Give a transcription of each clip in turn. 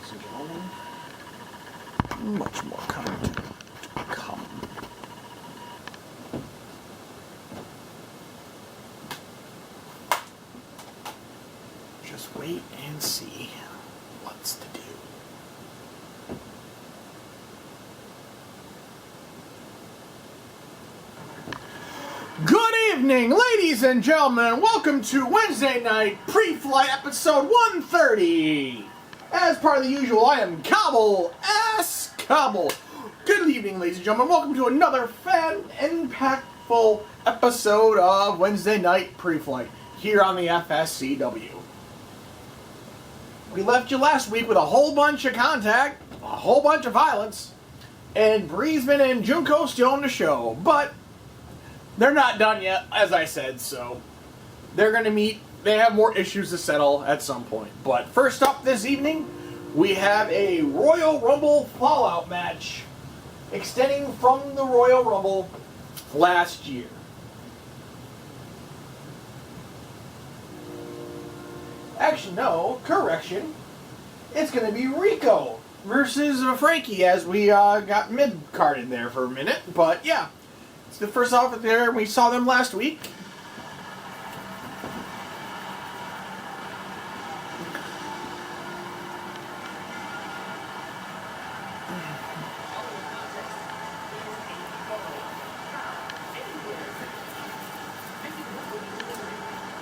ladies and gentlemen. Much more content to come. Just wait and see what's to do. Good evening, ladies and gentlemen. Welcome to Wednesday Night Pre-Flight episode 130. As part of the usual, I am Cobble S. Cobble. Good evening, ladies and gentlemen. Welcome to another impactful episode of Wednesday Night Pre-Flight here on the FSCW. We left you last week with a whole bunch of contact, a whole bunch of violence, and Breezeman and Junko still on the show, but they're not done yet, as I said, so they're going to meet. They have more issues to settle at some point. But first up this evening, we have a Royal Rumble Fallout match extending from the Royal Rumble last year. Actually, no, correction. It's going to be Rico versus Frankie, as we got mid-carded there for a minute. But yeah, it's the first off there. We saw them last week.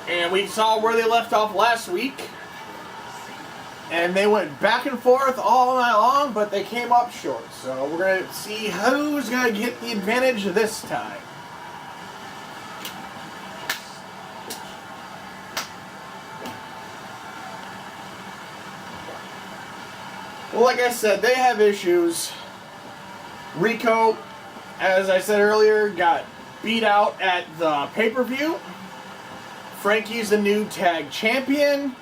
And we saw where they left off last week. And they went back and forth all night long, but they came up short. So we're going to see who's going to get the advantage this time. Well, like I said, they have issues. Rico, as I said earlier, got beat out at the pay-per-view. Frankie's the new tag champion.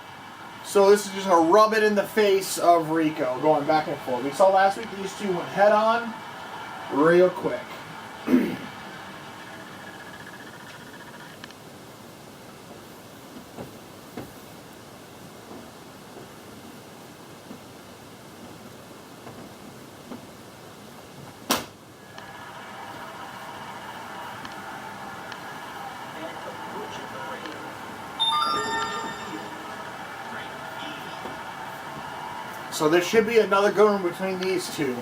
So this is just a rub it in the face of Rico going back and forth. We saw last week these two went head on real quick. So there should be another good one between these two.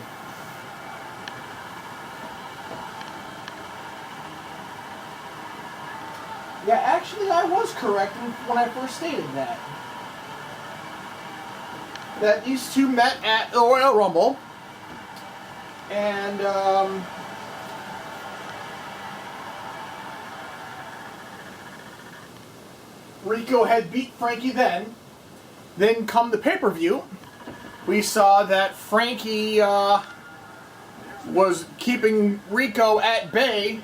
Yeah, actually I was correct when I first stated that. That these two met at the Royal Rumble. And, Rico had beat Frankie then. Then come the pay-per-view, we saw that Frankie was keeping Rico at bay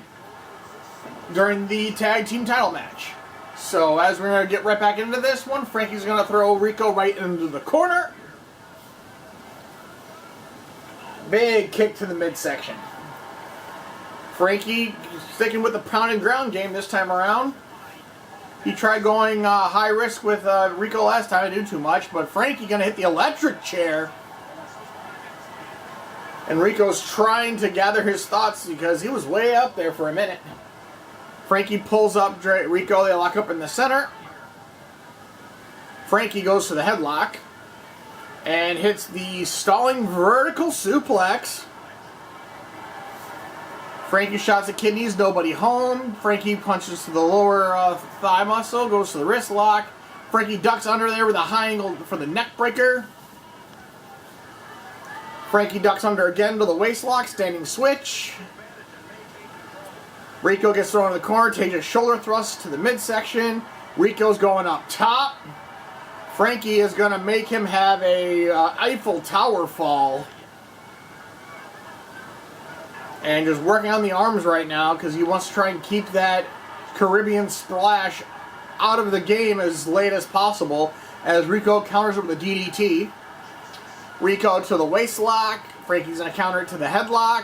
during the tag team title match. So as we're going to get right back into this one, Frankie's going to throw Rico right into the corner. Big kick to the midsection. Frankie sticking with the pound and ground game this time around. He tried going high risk with Rico last time. I didn't do too much, but Frankie gonna hit the electric chair. And Rico's trying to gather his thoughts because he was way up there for a minute. Frankie pulls up Rico. They lock up in the center. Frankie goes to the headlock and hits the stalling vertical suplex. Frankie shots the kidneys, nobody home. Frankie punches to the lower thigh muscle, goes to the wrist lock. Frankie ducks under there with a high angle for the neck breaker. Frankie ducks under again to the waist lock, standing switch. Rico gets thrown in the corner, takes a shoulder thrust to the midsection. Rico's going up top. Frankie is going to make him have a Eiffel Tower fall. And just working on the arms right now because he wants to try and keep that Caribbean splash out of the game as late as possible as Rico counters it with a DDT. Rico to the waist lock. Frankie's going to counter it to the headlock.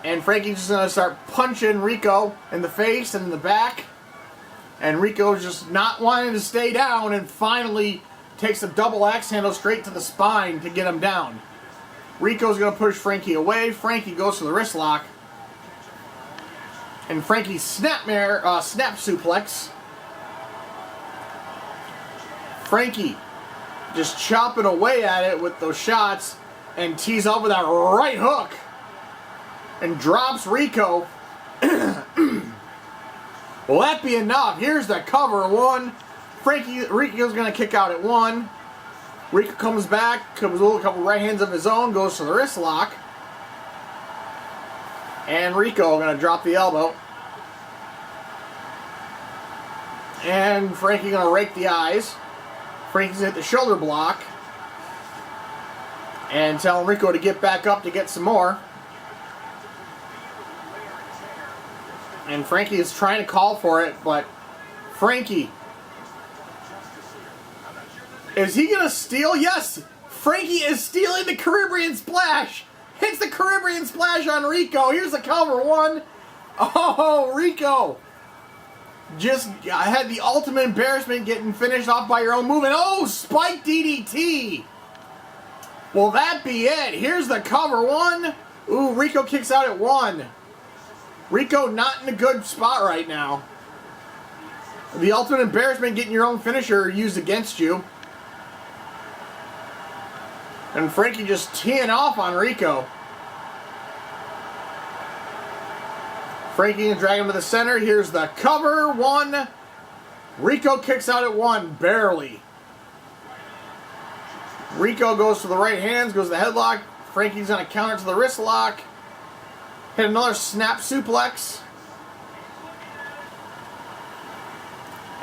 And Frankie's just going to start punching Rico in the face and in the back. And Rico's just not wanting to stay down and finally takes a double axe handle straight to the spine to get him down. Rico's going to push Frankie away. Frankie goes for the wrist lock. And Frankie's snap suplex. Frankie just chopping away at it with those shots and tees up with that right hook and drops Rico. Will that be enough? Here's the cover. One. Rico's going to kick out at one. Rico comes back, comes with a couple right hands of his own, goes to the wrist lock. And Rico going to drop the elbow. And Frankie going to rake the eyes. Frankie's going to hit the shoulder block. And telling Rico to get back up to get some more. And Frankie is trying to call for it, but Frankie, is he going to steal? Yes! Frankie is stealing the Caribbean Splash! Hits the Caribbean Splash on Rico. Here's the cover. One. Oh, Rico just had the ultimate embarrassment getting finished off by your own move. And oh, Spike DDT! Will that be it? Here's the cover. One. Ooh, Rico kicks out at one. Rico not in a good spot right now. The ultimate embarrassment getting your own finisher used against you. And Frankie just teeing off on Rico. Frankie gonna drag him to the center. Here's the cover. One. Rico kicks out at one. Barely. Rico goes to the right hands, goes to the headlock. Frankie's gonna counter to the wrist lock. Hit another snap suplex.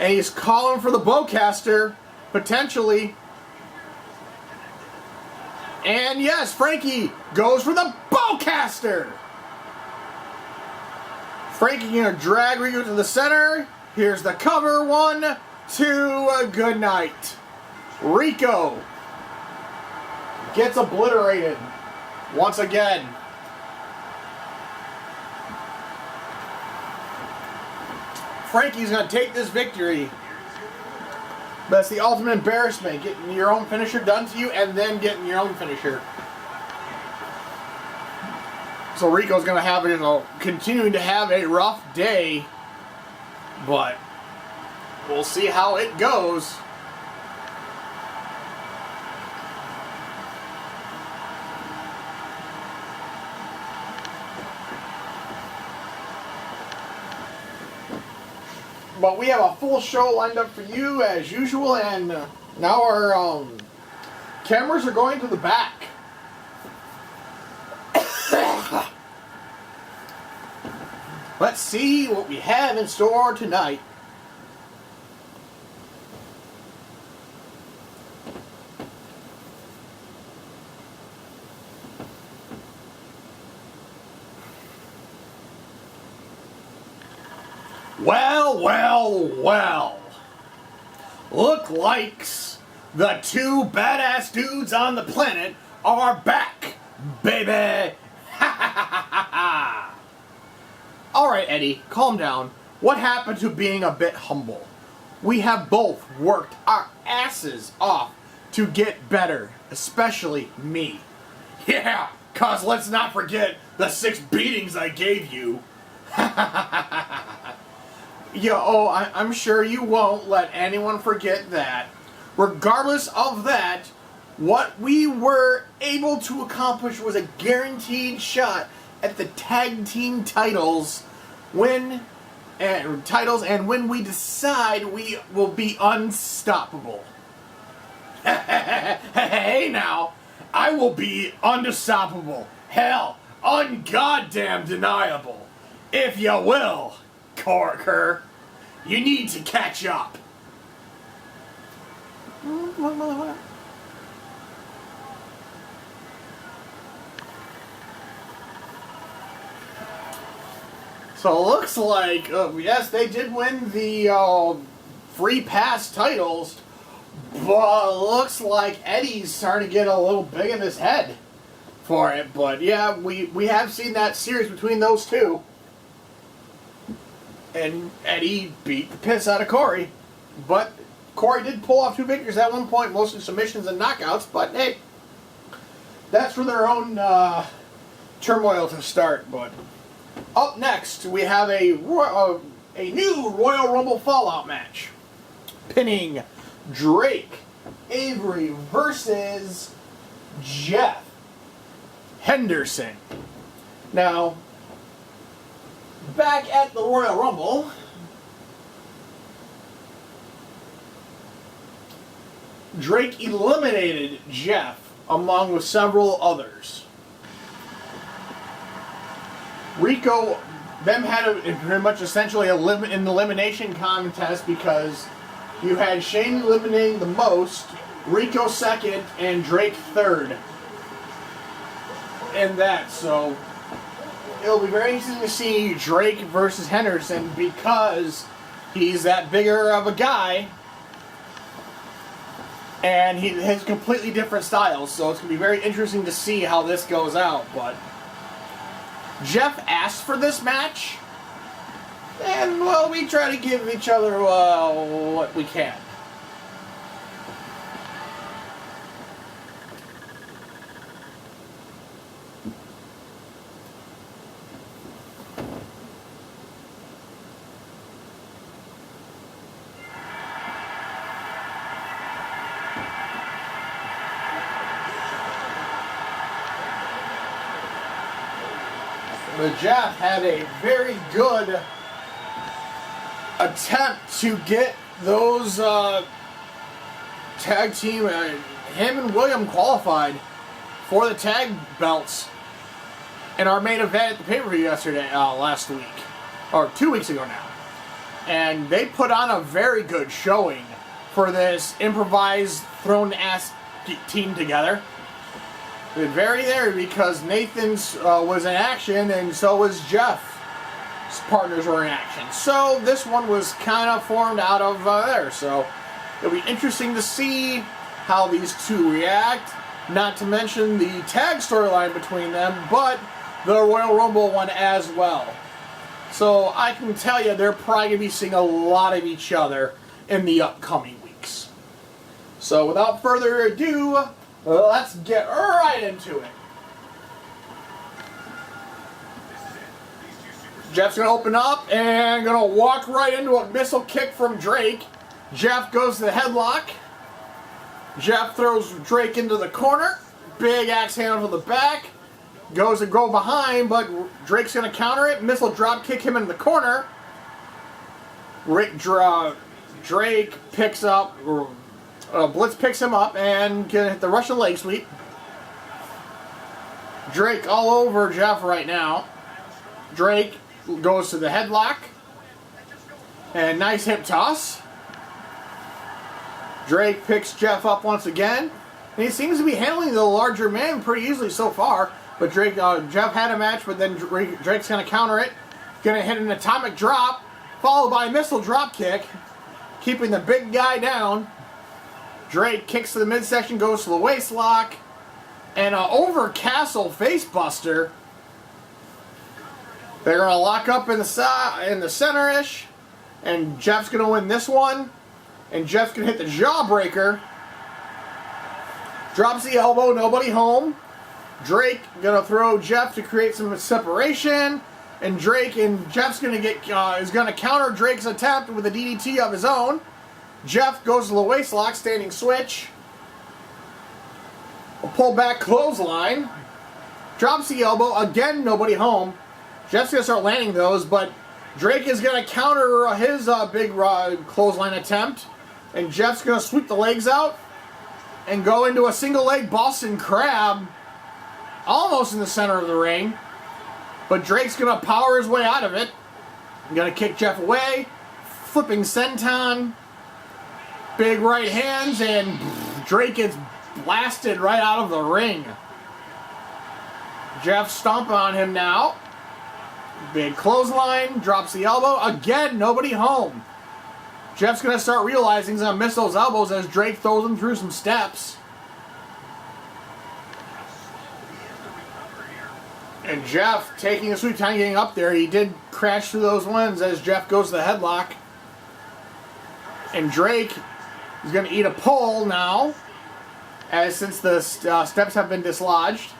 And he's calling for the bowcaster, potentially. And yes, Frankie goes for the bowcaster. Frankie gonna drag Rico to the center. Here's the cover. One, two, good night. Rico gets obliterated once again. Frankie's going to take this victory. That's the ultimate embarrassment. Getting your own finisher done to you and then getting your own finisher. So Rico's going to have, continuing to have a rough day. But we'll see how it goes. But we have a full show lined up for you as usual, and now our cameras are going to the back. Let's see what we have in store tonight. Well, well, well. Look likes the two badass dudes on the planet are back, baby. Ha ha ha ha ha. Alright, Eddie, calm down. What happened to being a bit humble? We have both worked our asses off to get better, especially me. Yeah, cause let's not forget the 6 beatings I gave you. Ha ha ha ha ha. I'm sure you won't let anyone forget that. Regardless of that, what we were able to accomplish was a guaranteed shot at the tag team titles and when we decide we will be unstoppable. Hey now, I will be unstoppable. Hell, ungoddamn deniable. If you will, Corker. You need to catch up. So it looks like, yes, they did win the free pass titles, but it looks like Eddie's starting to get a little big in his head for it. But yeah, we have seen that series between those two. And Eddie beat the piss out of Corey. But Corey did pull off 2 victories at one point, mostly submissions and knockouts, but hey, that's for their own turmoil to start. But up next, we have a new Royal Rumble Fallout match. Pinning Drake Avery versus Jeff Henderson. Now, back at the Royal Rumble, Drake eliminated Jeff along with several others. Rico, them had pretty much essentially an elimination contest because you had Shane eliminating the most, Rico second, and Drake third. In that, so it'll be very interesting to see Drake versus Henderson because he's that bigger of a guy and he has completely different styles, so it's going to be very interesting to see how this goes out. But Jeff asked for this match, and well, we try to give each other what we can. But Jeff had a very good attempt to get those tag team, him and William qualified for the tag belts in our main event at the pay-per-view yesterday, last week, or 2 weeks ago now. And they put on a very good showing for this improvised thrown-ass team together. They're very there because Nathan's was in action, and so was Jeff's partners were in action. So this one was kind of formed out of there. So it'll be interesting to see how these two react. Not to mention the tag storyline between them, but the Royal Rumble one as well. So I can tell you they're probably going to be seeing a lot of each other in the upcoming weeks. So without further ado, let's get right into it. Jeff's going to open up and going to walk right into a missile kick from Drake. Jeff goes to the headlock. Jeff throws Drake into the corner. Big axe handle to the back. Goes to go behind, but Drake's going to counter it. Missile drop kick him in the corner. Drake picks up... Blitz picks him up and can hit the Russian leg sweep. Drake all over Jeff right now. Drake goes to the headlock. And nice hip toss. Drake picks Jeff up once again. And he seems to be handling the larger man pretty easily so far. But Jeff had a match, but then Drake's going to counter it. Going to hit an atomic drop, followed by a missile drop kick, keeping the big guy down. Drake kicks to the midsection, goes to the waist lock, and an over Castle facebuster. They're going to lock up in the center-ish, and Jeff's going to win this one. And Jeff's going to hit the jawbreaker. Drops the elbow, nobody home. Drake going to throw Jeff to create some separation, and Jeff's going to is going to counter Drake's attempt with a DDT of his own. Jeff goes to the waist lock, standing switch. A pull back clothesline. Drops the elbow. Again, nobody home. Jeff's going to start landing those, but Drake is going to counter his big clothesline attempt. And Jeff's going to sweep the legs out and go into a single leg Boston Crab. Almost in the center of the ring. But Drake's going to power his way out of it. Going to kick Jeff away. Flipping senton. Big right hands, and Drake gets blasted right out of the ring. Jeff stomping on him now. Big clothesline, drops the elbow. Again, nobody home. Jeff's going to start realizing he's going to miss those elbows as Drake throws him through some steps. And Jeff taking a sweet time getting up there. He did crash through those ones as Jeff goes to the headlock. And Drake He's going to eat a pole now, since the steps have been dislodged.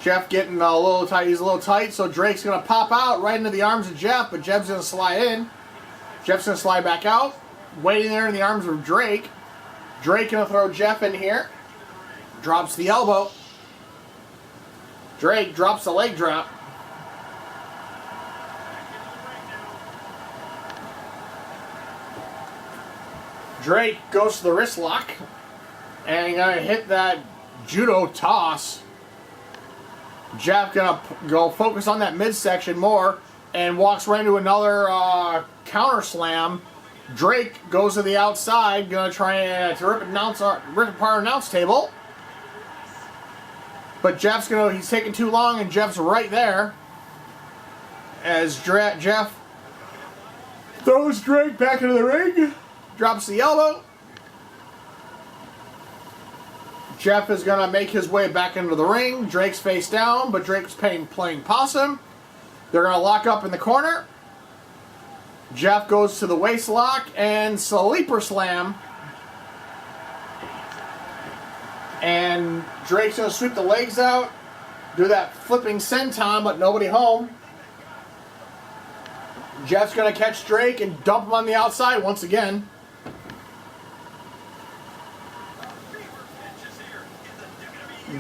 Jeff getting a little tight. He's a little tight, so Drake's going to pop out right into the arms of Jeff, but Jeff's going to slide in. Jeff's going to slide back out, waiting there in the arms of Drake. Drake going to throw Jeff in here. Drops the elbow. Drake drops the leg drop. Drake goes to the wrist lock. And going to hit that judo toss. Jeff going to go focus on that midsection more and walks right into another counter slam. Drake goes to the outside, going to try to rip apart announce table. But he's taking too long, and Jeff's right there. As Jeff throws Drake back into the ring, drops the elbow. Jeff is going to make his way back into the ring. Drake's face down, but Drake's playing possum. They're going to lock up in the corner. Jeff goes to the waist lock and sleeper slam. And Drake's going to sweep the legs out, do that flipping senton, but nobody home. Jeff's going to catch Drake and dump him on the outside once again.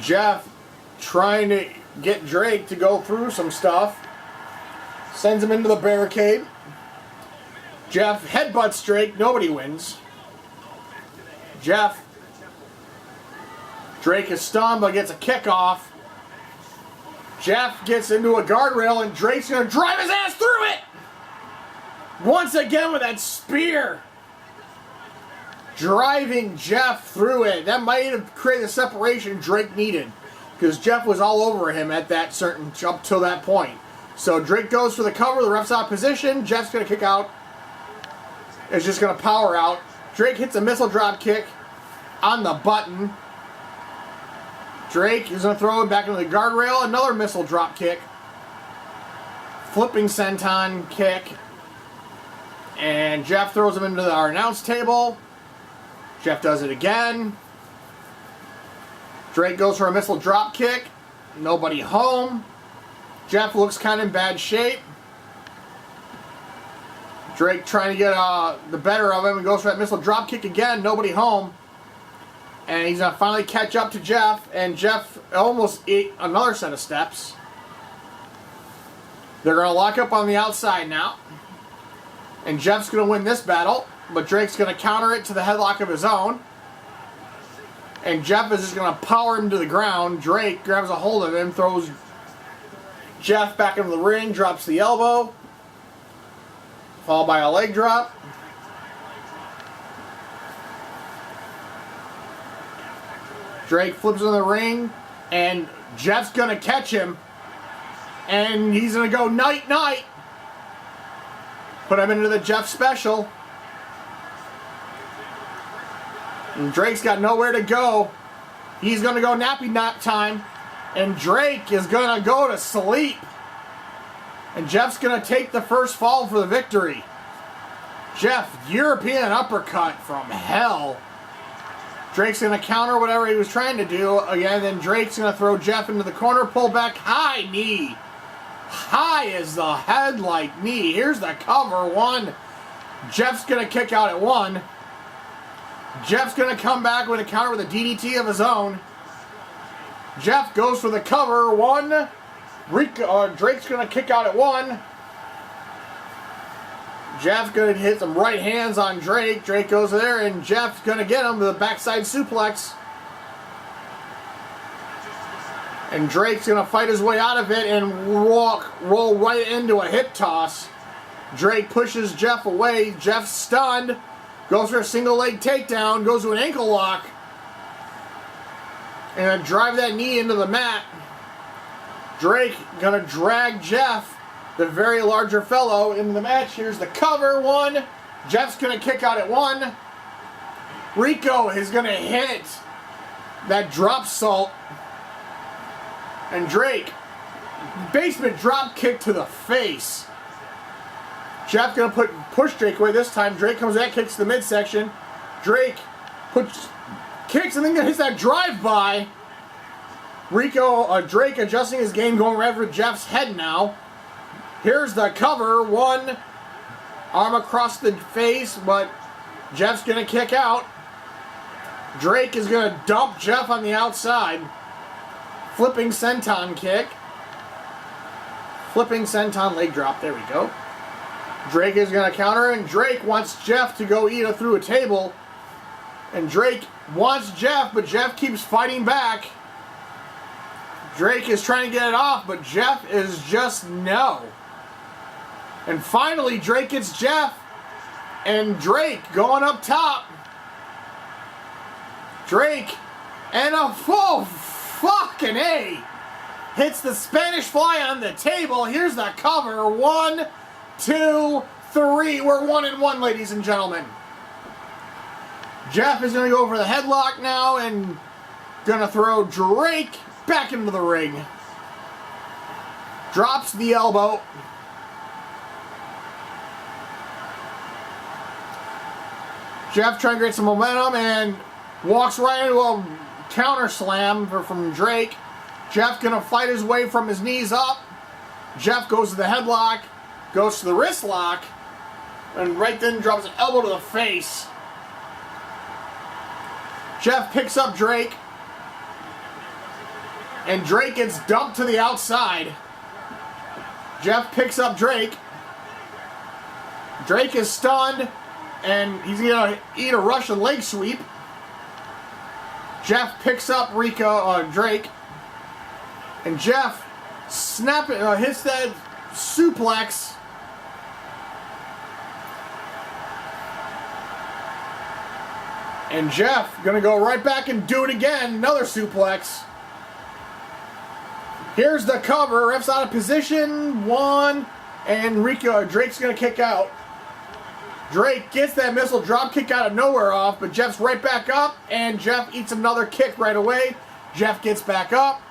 Jeff trying to get Drake to go through some stuff. Sends him into the barricade. Jeff headbutts Drake. Nobody wins. Drake is stunned but gets a kick off. Jeff gets into a guardrail and Drake's going to drive his ass through it. Once again with that spear. Driving Jeff through it. That might have created the separation Drake needed, because Jeff was all over him at that certain up till that point. So Drake goes for the cover. The ref's out of position. Jeff's going to kick out. It's just going to power out. Drake hits a missile drop kick on the button. Drake is going to throw him back into the guardrail. Another missile drop kick. Flipping senton kick. And Jeff throws him into our announce table. Jeff does it again. Drake goes for a missile drop kick. Nobody home. Jeff looks kind of in bad shape. Drake trying to get the better of him and goes for that missile drop kick again. Nobody home. And he's going to finally catch up to Jeff. And Jeff almost ate another set of steps. They're going to lock up on the outside now. And Jeff's going to win this battle. But Drake's going to counter it to the headlock of his own. And Jeff is just going to power him to the ground. Drake grabs a hold of him, throws Jeff back into the ring, drops the elbow. Followed by a leg drop. Drake flips in the ring. And Jeff's going to catch him. And he's going to go night-night. Put him into the Jeff special. And Drake's got nowhere to go. He's going to go nappy nap time. And Drake is going to go to sleep. And Jeff's going to take the first fall for the victory. Jeff, European uppercut from hell. Drake's going to counter whatever he was trying to do. Again, then Drake's going to throw Jeff into the corner. Pull back high knee. High as the headlight knee. Here's the cover. One. Jeff's going to kick out at one. Jeff's going to come back with a counter with a DDT of his own. Jeff goes for the cover. One. Drake's going to kick out at one. Jeff's going to hit some right hands on Drake. Drake goes there, and Jeff's going to get him with a backside suplex. And Drake's going to fight his way out of it and roll right into a hip toss. Drake pushes Jeff away. Jeff's stunned. Goes for a single leg takedown. Goes to an ankle lock. And drive that knee into the mat. Drake going to drag Jeff, the very larger fellow, into the match. Here's the cover. One. Jeff's going to kick out at one. Rico is going to hit that drop salt. And Drake, basement drop kick to the face. Jeff going to push Drake away this time. Drake comes back, kicks the midsection. Drake kicks and then hits that drive-by. Drake adjusting his game, going right for Jeff's head now. Here's the cover. One arm across the face, but Jeff's going to kick out. Drake is going to dump Jeff on the outside. Flipping senton kick. Flipping senton leg drop. There we go. Drake is going to counter, and Drake wants Jeff to go eat through a table. And Drake wants Jeff, but Jeff keeps fighting back. Drake is trying to get it off, but Jeff is just no. And finally, Drake gets Jeff, and Drake going up top. Drake, and a full fucking A. Hits the Spanish Fly on the table. Here's the cover. 1, 2, 3. We're 1-1, ladies and gentlemen. Jeff is going to go for the headlock now and going to throw Drake back into the ring. Drops the elbow. Jeff trying to get some momentum and walks right into a counter slam from Drake. Jeff gonna fight his way from his knees up. Jeff goes to the headlock, goes to the wrist lock, and right then drops an elbow to the face. Jeff picks up Drake, and Drake gets dumped to the outside. Jeff picks up Drake. Drake is stunned, and he's gonna eat a Russian leg sweep. Jeff picks up Drake, and Jeff hits that suplex. And Jeff gonna go right back and do it again, another suplex. Here's the cover, ref's out of position, 1, and Drake's gonna kick out. Drake gets that missile drop kick out of nowhere off, but Jeff's right back up, and Jeff eats another kick right away. Jeff gets back up.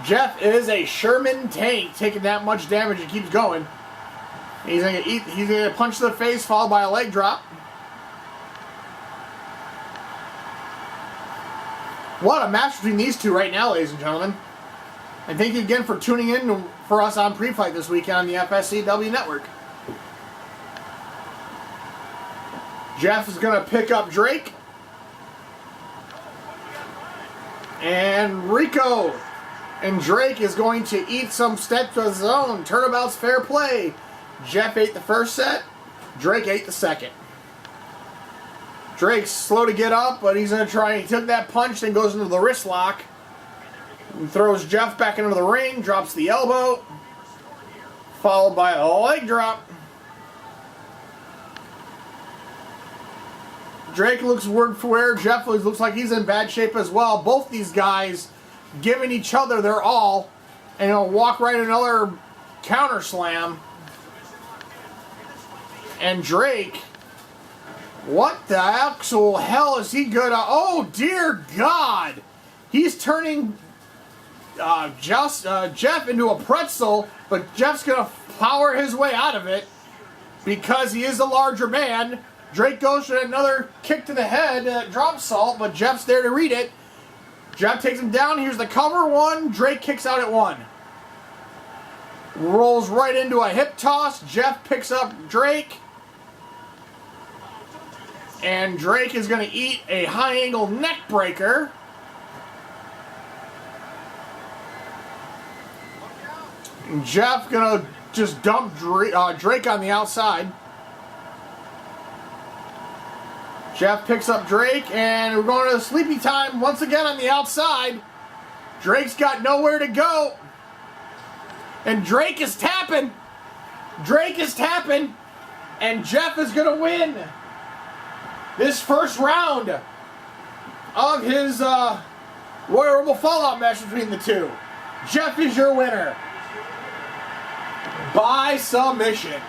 Jeff is a Sherman tank, taking that much damage and keeps going. He's gonna punch to the face, followed by a leg drop. What a match between these two right now, ladies and gentlemen. And thank you again for tuning in for us on Preflight this weekend on the FSCW Network. Jeff is going to pick up Drake. And Rico and Drake is going to eat some steps of his own. Turnabout's fair play. Jeff ate the first set. Drake ate the second. Drake's slow to get up, but he's going to try. He took that punch, then goes into the wrist lock. And throws Jeff back into the ring. Drops the elbow. Followed by a leg drop. Drake looks word for word. Jeff looks like he's in bad shape as well. Both these guys giving each other their all. And he'll walk right another counter slam. And Drake, what the actual hell is he good at? Oh, dear God. He's turning Jeff into a pretzel, but Jeff's going to power his way out of it because he is the larger man. Drake goes for another kick to the head, drop salt, but Jeff's there to read it. Jeff takes him down. Here's the cover, 1. Drake kicks out at 1. Rolls right into a hip toss. Jeff picks up Drake. And Drake is going to eat a high angle neck breaker. And Jeff going to just dump Drake on the outside. Jeff picks up Drake, and we're going to sleepy time once again on the outside. Drake's got nowhere to go. And Drake is tapping. Drake is tapping. And Jeff is going to win this first round of his Royal Rumble Fallout match between the two. Jeff is your winner by submission.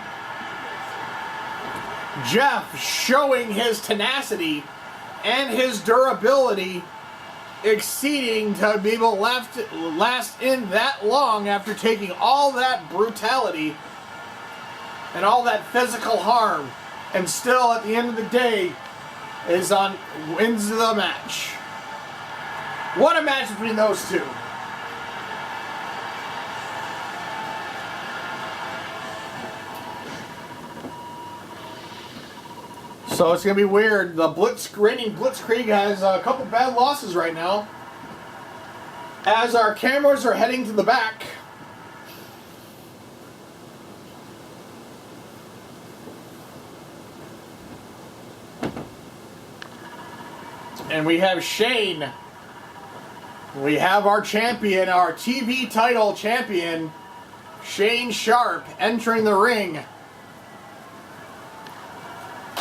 Jeff showing his tenacity and his durability, exceeding to be able to last in that long after taking all that brutality and all that physical harm and still at the end of the day wins the match. What a match between those two. So it's going to be weird. The reigning Blitzkrieg has a couple bad losses right now. As our cameras are heading to the back. And we have Shane. We have our champion, our TV title champion, Shane Sharp, entering the ring,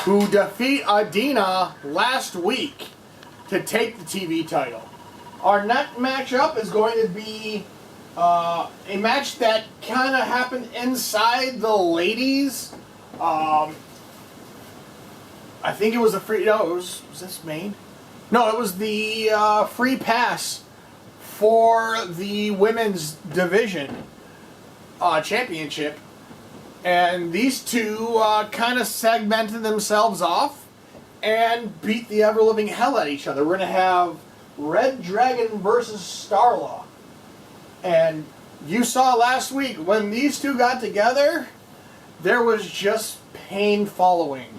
who defeat Adina last week to take the TV title. Our next matchup is going to be a match that kind of happened inside the ladies. I think it was a free. No, was this main? No, it was the free pass for the women's division championship. And these two kind of segmented themselves off and beat the ever-living hell out of each other. We're going to have Red Dragon versus Starla. And you saw last week, when these two got together, there was just pain following.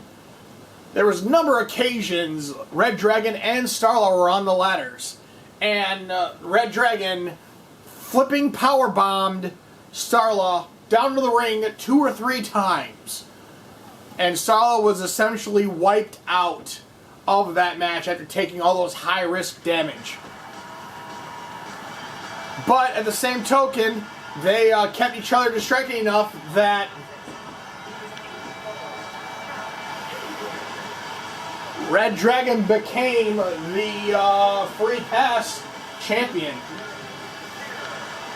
There was a number of occasions Red Dragon and Starla were on the ladders. And Red Dragon flipping powerbombed Starla down to the ring 2 or 3 times. And Starla was essentially wiped out of that match after taking all those high-risk damage. But at the same token, they kept each other distracted enough that Red Dragon became the free pass champion,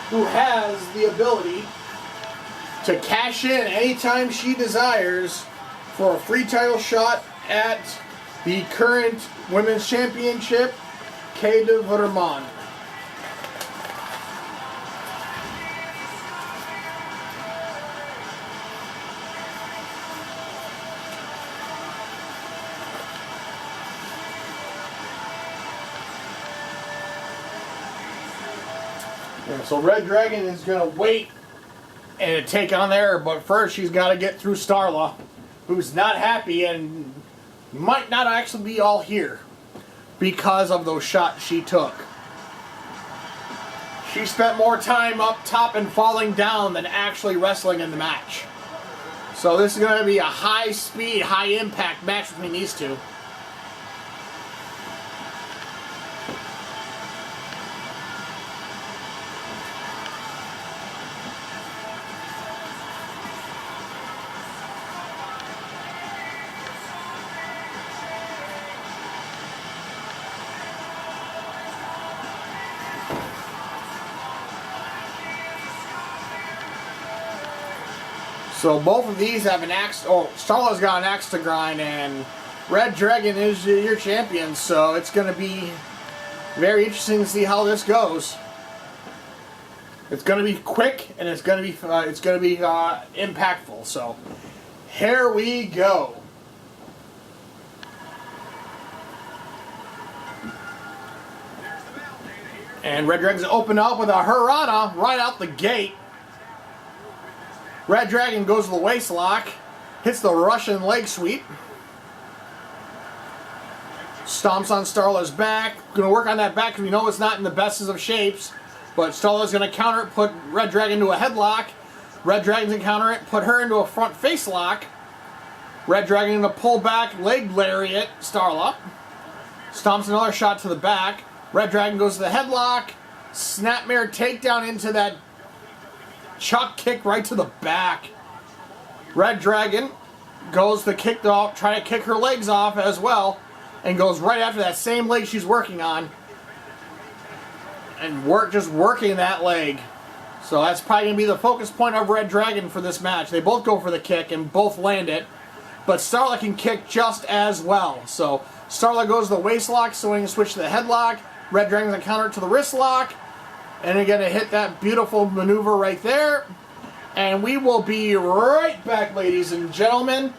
who has the ability to cash in anytime she desires for a free title shot at the current Women's Championship, Quai de Vermont. Yeah, so Red Dragon is going to wait and take on there, but first she's got to get through Starla, who's not happy and might not actually be all here because of those shots she took. She spent more time up top and falling down than actually wrestling in the match. So this is going to be a high-speed, high-impact match between these two. So both of these have an axe. Oh, Starla's got an axe to grind, and Red Dragon is your champion. So it's going to be very interesting to see how this goes. It's going to be quick, and it's going to be impactful. So here we go. And Red Dragon's open up with a Hurrah right out the gate. Red Dragon goes to the waist lock, hits the Russian leg sweep, stomps on Starla's back. Going to work on that back because we know it's not in the best of shapes, but Starla's going to counter it, put Red Dragon into a headlock. Red Dragon's going to counter it, put her into a front face lock. Red Dragon going to pull back, leg lariat Starla. Stomps another shot to the back. Red Dragon goes to the headlock, snapmare takedown into that chuck kick right to the back. Red Dragon goes to kick off, try to kick her legs off as well, and goes right after that same leg she's working on, and just working that leg. So that's probably going to be the focus point of Red Dragon for this match. They both go for the kick and both land it, but Starla can kick just as well. So Starla goes to the waist lock, so we can switch to the headlock. Red Dragon's going to counter it to the wrist lock. And they're going to hit that beautiful maneuver right there. And we will be right back, ladies and gentlemen.